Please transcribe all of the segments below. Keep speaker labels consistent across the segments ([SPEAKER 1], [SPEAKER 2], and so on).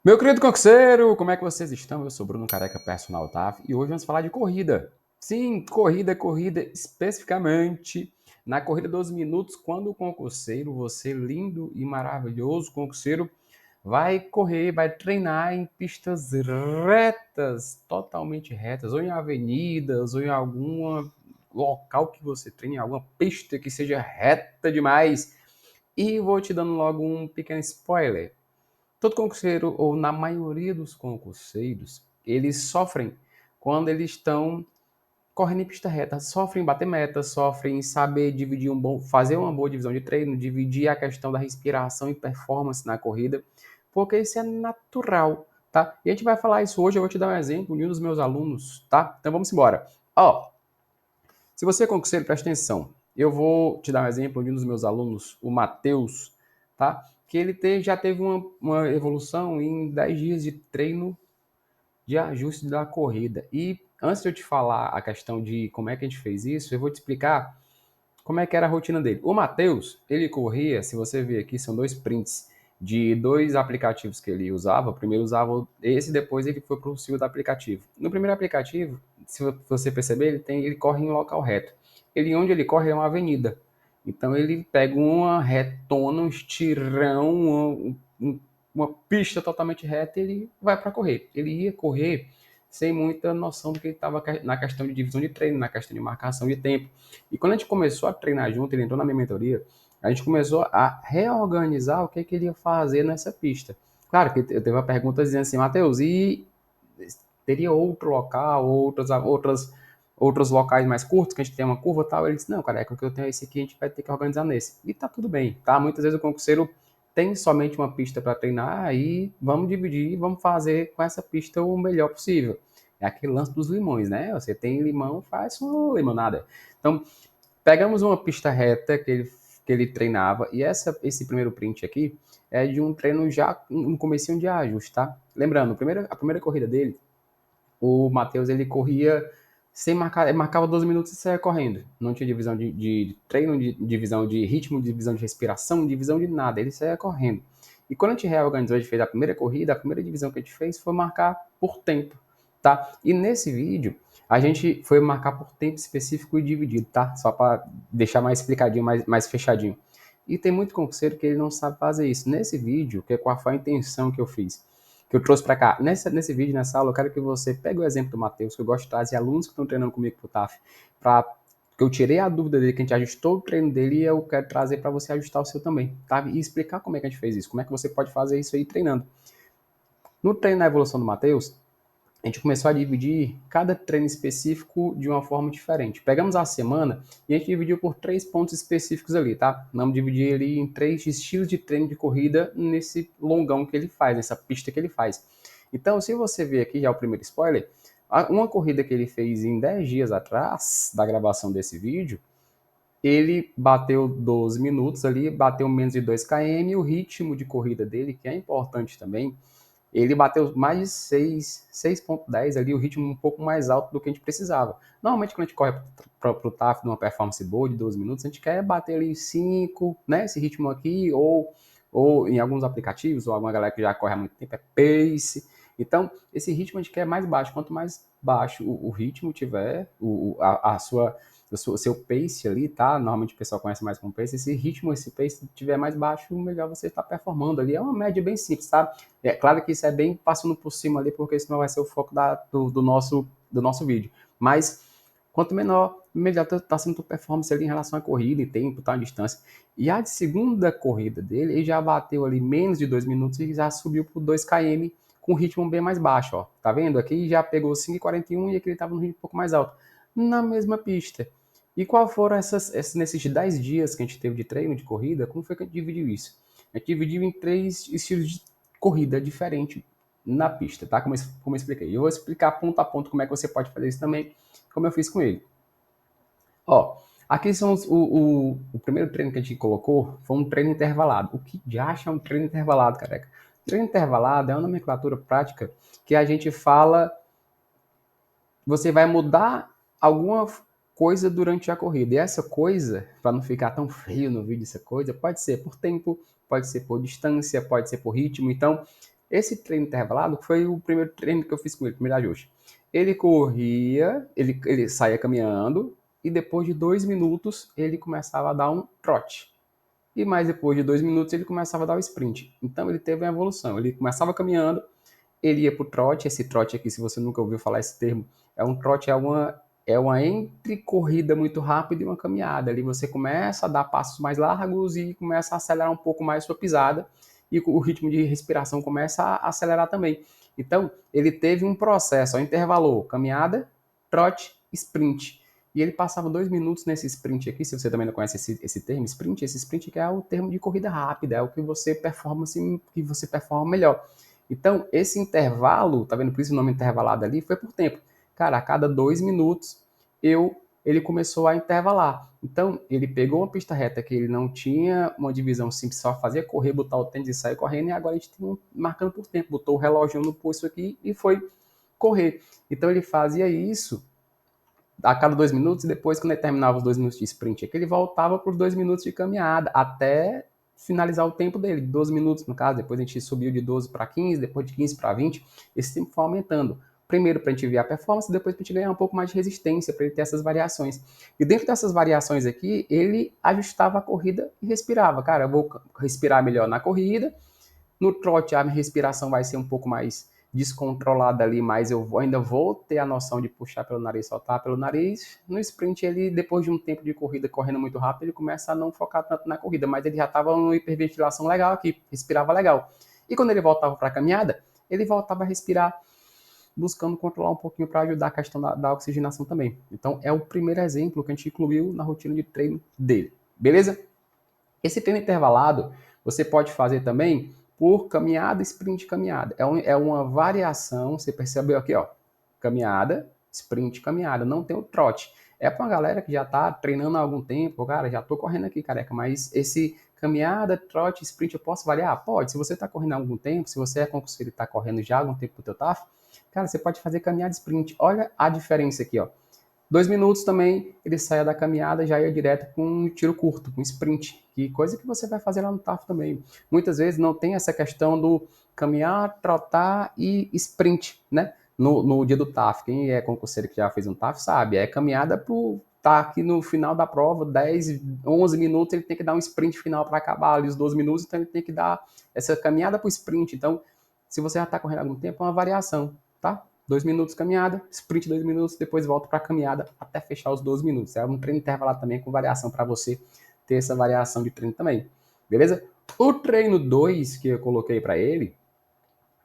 [SPEAKER 1] Meu querido concurseiro, como é que vocês estão? Eu sou Bruno Careca, personal TAF, e hoje vamos falar de corrida. Sim, corrida, especificamente na corrida dos minutos, quando o concurseiro, você lindo e maravilhoso concurseiro, vai correr, vai treinar em pistas retas, totalmente retas, ou em avenidas, ou em algum local que você treine, alguma pista que seja reta demais. E vou te dando logo um pequeno spoiler. Todo concurseiro, ou na maioria dos concurseiros, eles sofrem quando eles estão correndo em pista reta, sofrem em bater meta, sofrem em saber dividir fazer uma boa divisão de treino, dividir a questão da respiração e performance na corrida, porque isso é natural, tá? E a gente vai falar isso hoje, eu vou te dar um exemplo de um dos meus alunos, tá? Então vamos embora. Ó, se você é concurseiro, preste atenção. Eu vou te dar um exemplo de um dos meus alunos, o Matheus, tá? Que já teve uma evolução em 10 dias de treino de ajuste da corrida. E antes de eu te falar a questão de como é que a gente fez isso, eu vou te explicar como é que era a rotina dele. O Matheus, ele corria, se você ver aqui, são dois prints de dois aplicativos que ele usava. Primeiro usava esse, depois ele foi para o segundo aplicativo. No primeiro aplicativo, se você perceber, ele corre em local reto. Onde ele corre é uma avenida. Então ele pega uma retona, um estirão, uma pista totalmente reta e ele vai para correr. Ele ia correr sem muita noção do que ele estava na questão de divisão de treino, na questão de marcação de tempo. E quando a gente começou a treinar junto, ele entrou na minha mentoria, a gente começou a reorganizar o que, que ele ia fazer nessa pista. Claro que eu teve uma pergunta dizendo assim, Matheus, e teria outro local, outros locais mais curtos, que a gente tem uma curva e tal? Ele disse, não, cara, é que eu tenho esse aqui, a gente vai ter que organizar nesse. E tá tudo bem, tá? Muitas vezes o concurseiro tem somente uma pista para treinar, aí vamos dividir, vamos fazer com essa pista o melhor possível. É aquele lance dos limões, né? Você tem limão, faz uma limonada. Então, pegamos uma pista reta que ele treinava, e esse primeiro print aqui é de um treino já um comecinho de ajuste, tá? Lembrando, a primeira corrida dele, o Matheus ele corria sem marcar, ele marcava 12 minutos e saia correndo. Não tinha divisão de treino, divisão de ritmo, divisão de respiração, divisão de nada, ele saia correndo. E quando a gente reorganizou, a gente fez a primeira corrida, a primeira divisão que a gente fez foi marcar por tempo, tá? E nesse vídeo, a gente foi marcar por tempo específico e dividido, tá? Só para deixar mais explicadinho, mais fechadinho. E tem muito concurseiro que ele não sabe fazer isso. Nesse vídeo, que é qual foi a intenção que eu fiz, que eu trouxe para cá. Nesse vídeo, nessa aula, eu quero que você pegue o exemplo do Matheus, que eu gosto de trazer alunos que estão treinando comigo pro TAF, para que eu tirei a dúvida dele, que a gente ajustou o treino dele e eu quero trazer para você ajustar o seu também, tá? E explicar como é que a gente fez isso, como é que você pode fazer isso aí treinando. No treino da evolução do Matheus, a gente começou a dividir cada treino específico de uma forma diferente. Pegamos a semana e a gente dividiu por 3 pontos específicos ali, tá? Vamos dividir ele em 3 estilos de treino de corrida nesse longão que ele faz, nessa pista que ele faz. Então, se você ver aqui já o primeiro spoiler, uma corrida que ele fez em 10 dias atrás da gravação desse vídeo, ele bateu 12 minutos ali, bateu menos de 2 km, e o ritmo de corrida dele, que é importante também, ele bateu mais de 6,10 ali, o ritmo um pouco mais alto do que a gente precisava. Normalmente, quando a gente corre para o TAF de uma performance boa de 12 minutos, a gente quer bater ali 5, né? Esse ritmo aqui, ou em alguns aplicativos, ou alguma galera que já corre há muito tempo, é pace. Então, esse ritmo a gente quer mais baixo. Quanto mais baixo o ritmo tiver, o seu pace ali, tá? Normalmente o pessoal conhece mais como pace. Esse ritmo, esse pace tiver mais baixo, melhor você está performando ali. É uma média bem simples, tá? É claro que isso é bem passando por cima ali, porque senão vai ser o foco do nosso vídeo. Mas quanto menor, melhor está sendo a performance ali em relação à corrida, em tempo, tá, em distância. E a segunda corrida dele, ele já bateu ali menos de 2 minutos e já subiu por 2 km com um ritmo bem mais baixo, ó. Tá vendo? Aqui já pegou 5,41 e aqui ele estava no ritmo um pouco mais alto. Na mesma pista. E qual foram nesses 10 dias que a gente teve de treino, de corrida, como foi que a gente dividiu isso? A gente dividiu em 3 estilos de corrida diferente na pista, tá? Como eu expliquei. Eu vou explicar ponto a ponto como é que você pode fazer isso também, como eu fiz com ele. Ó, aqui são o primeiro treino que a gente colocou foi um treino intervalado. O que de acha um treino intervalado, careca? Treino intervalado é uma nomenclatura prática que a gente fala, você vai mudar alguma coisa durante a corrida. E essa coisa, para não ficar tão feio no vídeo, essa coisa, pode ser por tempo, pode ser por distância, pode ser por ritmo. Então, Esse treino intervalado foi o primeiro treino que eu fiz com ele, primeiro ajuste. Ele corria, ele saía caminhando, e depois de 2 minutos ele começava a dar um trote. E mais depois de 2 minutos ele começava a dar o sprint. Então ele teve uma evolução. Ele começava caminhando, ele ia para o trote. Esse trote aqui, se você nunca ouviu falar esse termo, é um trote, é uma entre corrida muito rápida e uma caminhada. Ali você começa a dar passos mais largos e começa a acelerar um pouco mais sua pisada, e o ritmo de respiração começa a acelerar também. Então, ele teve um processo, ó, intervalou, caminhada, trote, sprint. E ele passava 2 minutos nesse sprint aqui. Se você também não conhece esse termo, sprint, esse sprint que é o termo de corrida rápida, é o que você performa assim, que você performa melhor. Então, esse intervalo, tá vendo? Por isso o nome intervalado ali, foi por tempo. Cara, a cada 2 minutos, ele começou a intervalar. Então, ele pegou uma pista reta que ele não tinha uma divisão simples, só fazia correr, botar o tênis e sair correndo, e agora a gente tem marcando por tempo. Botou o relógio no pulso aqui e foi correr. Então, ele fazia isso a cada 2 minutos, e depois, quando ele terminava os 2 minutos de sprint, aqui, ele voltava para os 2 minutos de caminhada, até finalizar o tempo dele, 12 minutos no caso. Depois a gente subiu de 12 para 15, depois de 15 para 20, esse tempo foi aumentando. Primeiro para a gente ver a performance, depois para a gente ganhar um pouco mais de resistência, para ele ter essas variações. E dentro dessas variações aqui, ele ajustava a corrida e respirava. Cara, eu vou respirar melhor na corrida, no trote, a minha respiração vai ser um pouco mais descontrolada ali, mas eu ainda vou ter a noção de puxar pelo nariz, soltar pelo nariz. No sprint, ele, depois de um tempo de corrida correndo muito rápido, ele começa a não focar tanto na corrida, mas ele já estava numa hiperventilação legal aqui, respirava legal. E quando ele voltava para a caminhada, ele voltava a respirar, buscando controlar um pouquinho para ajudar a questão da oxigenação também. Então, é o primeiro exemplo que a gente incluiu na rotina de treino dele. Beleza? Esse treino intervalado você pode fazer também por caminhada, sprint, caminhada. É uma variação, você percebeu aqui, ó, caminhada, sprint, caminhada, não tem o trote. É para uma galera que já está treinando há algum tempo, cara, já estou correndo aqui, careca, mas esse caminhada, trote, sprint, eu posso variar? Pode. Se você está correndo há algum tempo, se você é concurseiro e está correndo já há algum tempo pro teu TAF, cara, você pode fazer caminhada, sprint. Olha a diferença aqui, ó. 2 minutos também, ele saia da caminhada, já ia direto com um tiro curto, com um sprint, que coisa que você vai fazer lá no TAF também. Muitas vezes não tem essa questão do caminhar, trotar e sprint, né? No dia do TAF, quem é concurseiro que já fez um TAF sabe, é caminhada pro tá aqui no final da prova, 10, 11 minutos, ele tem que dar um sprint final para acabar ali os 12 minutos, então ele tem que dar essa caminhada para o sprint. Então, se você já está correndo há algum tempo, é uma variação, tá? 2 minutos caminhada, sprint 2 minutos, depois volta para a caminhada até fechar os 12 minutos. É um treino intervalado também com variação para você ter essa variação de treino também. Beleza? O treino 2 que eu coloquei para ele,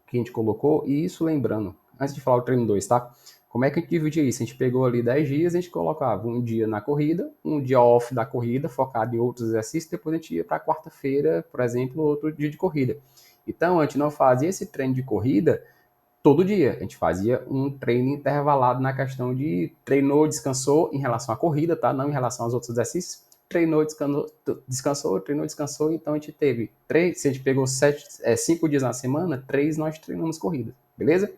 [SPEAKER 1] que a gente colocou, e isso lembrando, antes de falar o treino 2, tá? Como é que a gente dividia isso? A gente pegou ali 10 dias, a gente colocava um dia na corrida, um dia off da corrida, focado em outros exercícios, depois a gente ia para quarta-feira, por exemplo, outro dia de corrida. Então, a gente não fazia esse treino de corrida todo dia. A gente fazia um treino intervalado na questão de treinou, descansou em relação à corrida, tá? Não em relação aos outros exercícios. Treinou, descansou, treinou, descansou. Então a gente teve 3, se a gente pegou 5 dias na semana, 3 nós treinamos corrida, beleza?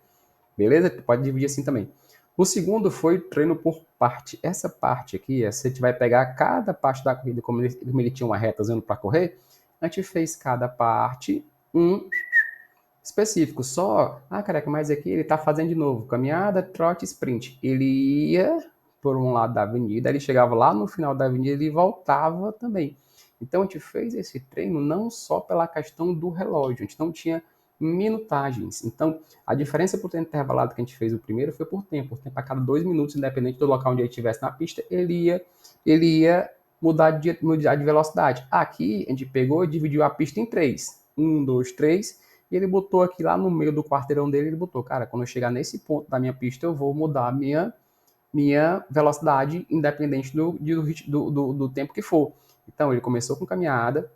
[SPEAKER 1] Beleza? Pode dividir assim também. O segundo foi treino por parte. Essa parte aqui, você vai pegar cada parte da corrida, como ele tinha uma retazona para correr, a gente fez cada parte um específico, só, careca, mas aqui ele tá fazendo de novo, caminhada, trote, sprint. Ele ia por um lado da avenida, ele chegava lá no final da avenida e voltava também. Então a gente fez esse treino não só pela questão do relógio, a gente não tinha minutagens. Então a diferença por tempo intervalado que a gente fez o primeiro foi por tempo a cada 2 minutos, independente do local onde ele estivesse na pista, ele ia mudar de velocidade. Aqui a gente pegou e dividiu a pista em três. 1, 2, 3. E ele botou aqui lá no meio do quarteirão dele, ele botou, cara, quando eu chegar nesse ponto da minha pista, eu vou mudar a minha velocidade, independente do tempo que for. Então, ele começou com caminhada,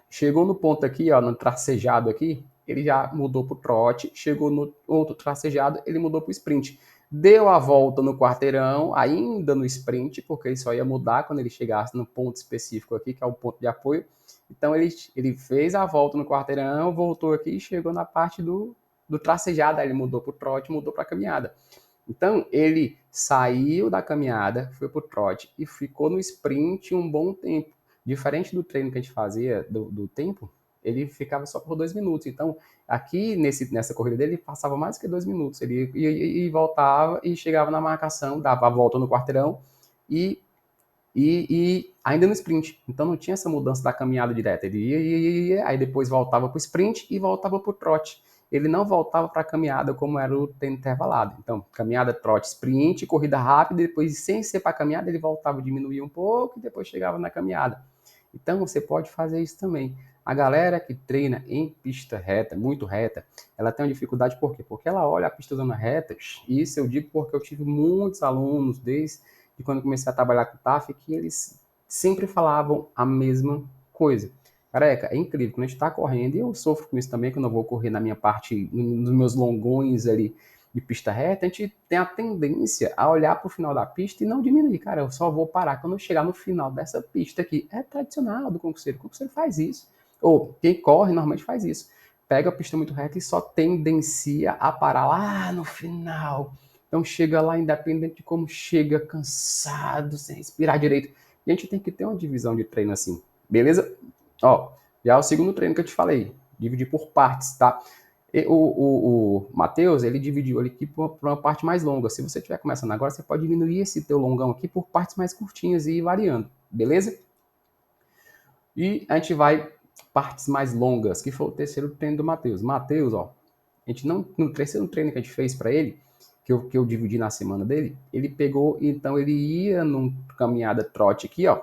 [SPEAKER 1] chegou no ponto aqui, ó, no tracejado aqui, ele já mudou para o trote, chegou no outro tracejado, ele mudou para o sprint. Deu a volta no quarteirão, ainda no sprint, porque ele só ia mudar quando ele chegasse no ponto específico aqui, que é o ponto de apoio. Então ele fez a volta no quarteirão, voltou aqui e chegou na parte do tracejado, aí ele mudou para o trote, mudou para a caminhada. Então ele saiu da caminhada, foi para o trote e ficou no sprint um bom tempo. Diferente do treino que a gente fazia do tempo, ele ficava só por 2 minutos. Então, aqui nessa corrida dele, ele passava mais que 2 minutos. Ele ia voltava e chegava na marcação, dava a volta no quarteirão e ainda no sprint. Então não tinha essa mudança da caminhada direta. Ele ia, aí depois voltava para o sprint e voltava para o trote. Ele não voltava para a caminhada como era o treino intervalado. Então, caminhada, trote, sprint, corrida rápida, depois, sem ser para a caminhada, ele voltava, diminuía um pouco e depois chegava na caminhada. Então, você pode fazer isso também. A galera que treina em pista reta, muito reta, ela tem uma dificuldade por quê? Porque ela olha a pista zona reta, e isso eu digo porque eu tive muitos alunos desde quando comecei a trabalhar com o TAF, que eles sempre falavam a mesma coisa. Careca, é incrível, quando a gente está correndo, e eu sofro com isso também, quando eu vou correr na minha parte, nos meus longões ali de pista reta, a gente tem a tendência a olhar para o final da pista e não diminuir. Cara, eu só vou parar quando eu chegar no final dessa pista aqui. É tradicional do concurseiro, o concurseiro faz isso. Ou quem corre normalmente faz isso. Pega a pista muito reta e só tendencia a parar lá no final. Então chega lá, independente de como chega, cansado, sem respirar direito. E a gente tem que ter uma divisão de treino assim, beleza? Ó, já é o segundo treino que eu te falei, dividir por partes, tá? E o Matheus, ele dividiu ele aqui por uma parte mais longa. Se você estiver começando agora, você pode diminuir esse teu longão aqui por partes mais curtinhas e ir variando, beleza? E a gente vai partes mais longas, que foi o terceiro treino do Matheus. Matheus, ó, a gente não, no terceiro treino que a gente fez para ele, que eu dividi na semana dele, ele pegou, então ele ia numa caminhada trote aqui, ó,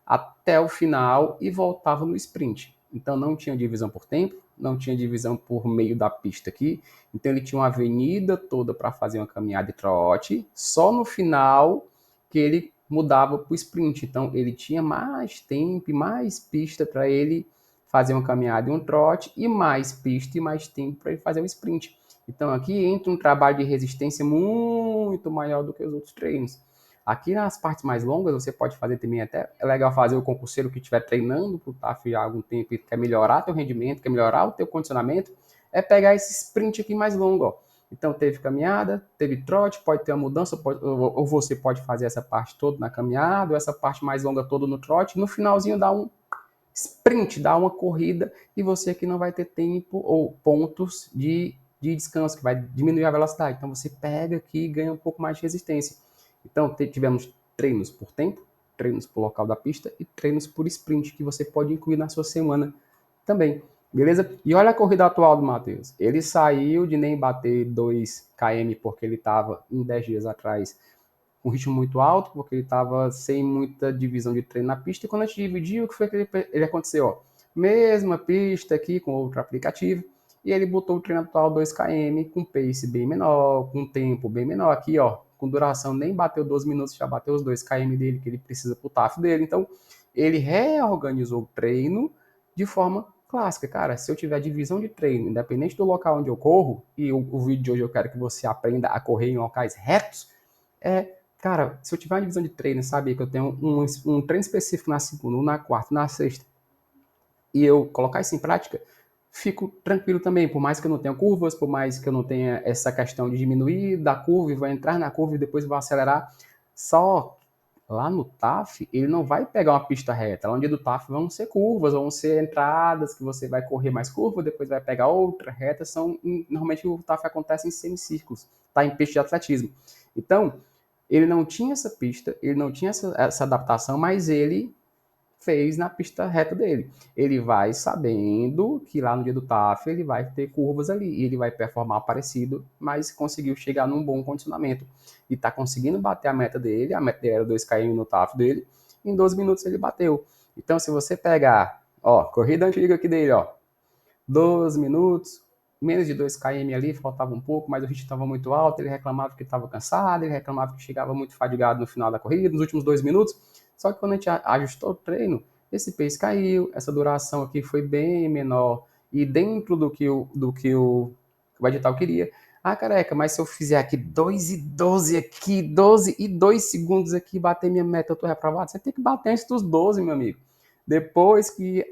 [SPEAKER 1] até o final e voltava no sprint. Então não tinha divisão por tempo, não tinha divisão por meio da pista aqui. Então ele tinha uma avenida toda para fazer uma caminhada de trote, só no final que ele mudava para o sprint. Então ele tinha mais tempo e mais pista para ele fazer uma caminhada e um trote, e mais pista e mais tempo para ele fazer o sprint. Então aqui entra um trabalho de resistência muito maior do que os outros treinos. Aqui nas partes mais longas, você pode fazer também, até é legal fazer o concurseiro que estiver treinando para o TAF há algum tempo e quer melhorar teu rendimento, quer melhorar o teu condicionamento, é pegar esse sprint aqui mais longo, ó. Então teve caminhada, teve trote, pode ter uma mudança, ou você pode fazer essa parte toda na caminhada, ou essa parte mais longa toda no trote, no finalzinho dá um sprint, dá uma corrida, e você aqui não vai ter tempo ou pontos de descanso, que vai diminuir a velocidade. Então você pega aqui e ganha um pouco mais de resistência. Então, tivemos treinos por tempo, treinos por local da pista e treinos por sprint, que você pode incluir na sua semana também. Beleza? E olha a corrida atual do Matheus. Ele saiu de nem bater 2 km porque ele estava em 10 dias atrás com ritmo muito alto, porque ele estava sem muita divisão de treino na pista. E quando a gente dividiu, o que foi que ele aconteceu? Ó, mesma pista aqui com outro aplicativo, e ele botou o treino atual 2 km com pace bem menor, com tempo bem menor aqui, ó, com duração nem bateu 12 minutos, já bateu os 2 km dele que ele precisa pro TAF dele. Então, ele reorganizou o treino de forma clássica. Cara, se eu tiver divisão de treino, independente do local onde eu corro, e o vídeo de hoje eu quero que você aprenda a correr em locais retos, cara, se eu tiver uma divisão de treino, sabe, que eu tenho um treino específico na segunda, na quarta, na sexta, e eu colocar isso em prática, fico tranquilo também, por mais que eu não tenha curvas, por mais que eu não tenha essa questão de diminuir da curva e vou entrar na curva e depois vou acelerar. Só lá no TAF, ele não vai pegar uma pista reta. Lá onde do TAF vão ser curvas, vão ser entradas que você vai correr mais curva, depois vai pegar outra reta. Normalmente o TAF acontece em semicírculos, tá? Em pista de atletismo. Então, ele não tinha essa pista, ele não tinha essa adaptação, mas ele fez na pista reta dele. Ele vai sabendo que lá no dia do TAF ele vai ter curvas ali e ele vai performar parecido, mas conseguiu chegar num bom condicionamento. E está conseguindo bater a meta dele era 2 km no TAF dele, em 12 minutos ele bateu. Então se você pegar, ó, corrida antiga aqui dele, ó, 12 minutos, menos de 2 km ali, faltava um pouco, mas o ritmo estava muito alto, ele reclamava que estava cansado, ele reclamava que chegava muito fadigado no final da corrida, nos últimos 2 minutos. Só que quando a gente ajustou o treino, esse pace caiu, essa duração aqui foi bem menor e dentro do que o edital queria. Ah, careca, mas se eu fizer aqui 2 e 12 aqui, 12 e 2 segundos aqui, bater minha meta, eu tô reprovado? Você tem que bater antes dos 12, meu amigo. Depois que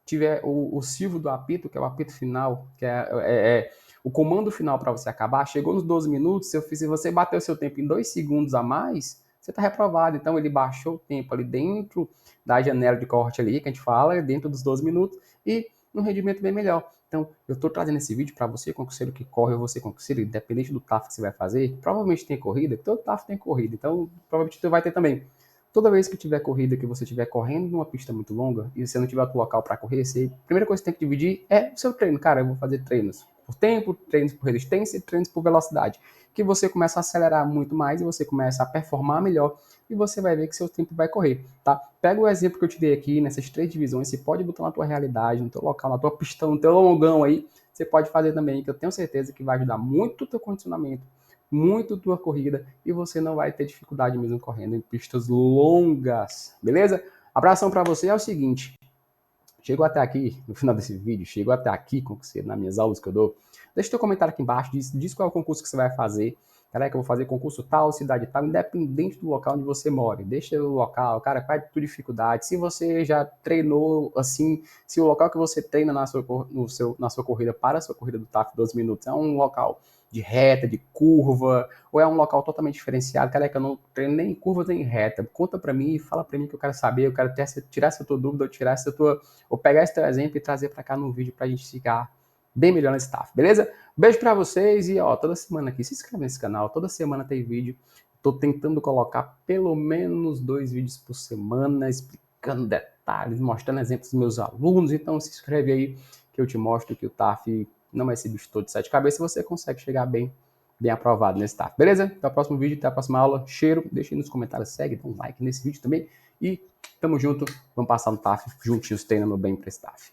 [SPEAKER 1] tiver o silvo do apito, que é o apito final, que é o comando final para você acabar, chegou nos 12 minutos, se você bater o seu tempo em 2 segundos a mais, você está reprovado. Então ele baixou o tempo ali dentro da janela de corte ali, que a gente fala, dentro dos 12 minutos, e um rendimento bem melhor. Então, eu estou trazendo esse vídeo para você, concurseiro que corre ou você concurseiro, independente do TAF que você vai fazer, provavelmente tem corrida, todo TAF tem corrida, então provavelmente você vai ter também. Toda vez que tiver corrida, que você estiver correndo numa pista muito longa e você não tiver outro local para correr, a primeira coisa que você tem que dividir é o seu treino. Cara, eu vou fazer treinos por tempo, treinos por resistência e treinos por velocidade. Que você começa a acelerar muito mais e você começa a performar melhor e você vai ver que seu tempo vai correr, tá? Pega o exemplo que eu te dei aqui, nessas 3 divisões, você pode botar na tua realidade, no teu local, na tua pista, no teu longão aí, você pode fazer também, que eu tenho certeza que vai ajudar muito o teu condicionamento, muito tua corrida e você não vai ter dificuldade mesmo correndo em pistas longas, beleza? Abração para você, é o seguinte, chegou até aqui, no final desse vídeo, chegou até aqui com você, nas minhas aulas que eu dou, deixa teu comentário aqui embaixo, diz qual é o concurso que você vai fazer, cara, que eu vou fazer concurso tal, cidade tal, independente do local onde você mora, deixa o local, cara, qual é a tua dificuldade, se você já treinou, assim, se o local que você treina na sua corrida, para a sua corrida do TAF 12 minutos, é um local de reta, de curva, ou é um local totalmente diferenciado, cara, que eu não treino nem curva nem reta, conta pra mim, fala pra mim que eu quero saber, eu quero tirar essa tua dúvida, ou pegar esse teu exemplo e trazer pra cá no vídeo pra gente ficar bem melhor nesse TAF, beleza? Beijo pra vocês e ó, toda semana aqui, se inscreve nesse canal, toda semana tem vídeo, tô tentando colocar pelo menos 2 vídeos por semana, explicando detalhes, mostrando exemplos dos meus alunos, então se inscreve aí que eu te mostro que o TAF não é esse bicho todo de 7 cabeças, você consegue chegar bem aprovado nesse TAF, beleza? Até o próximo vídeo, até a próxima aula, cheiro, deixa aí nos comentários, segue, dá um like nesse vídeo também e tamo junto, vamos passar no TAF juntinhos treinando bem para esse TAF.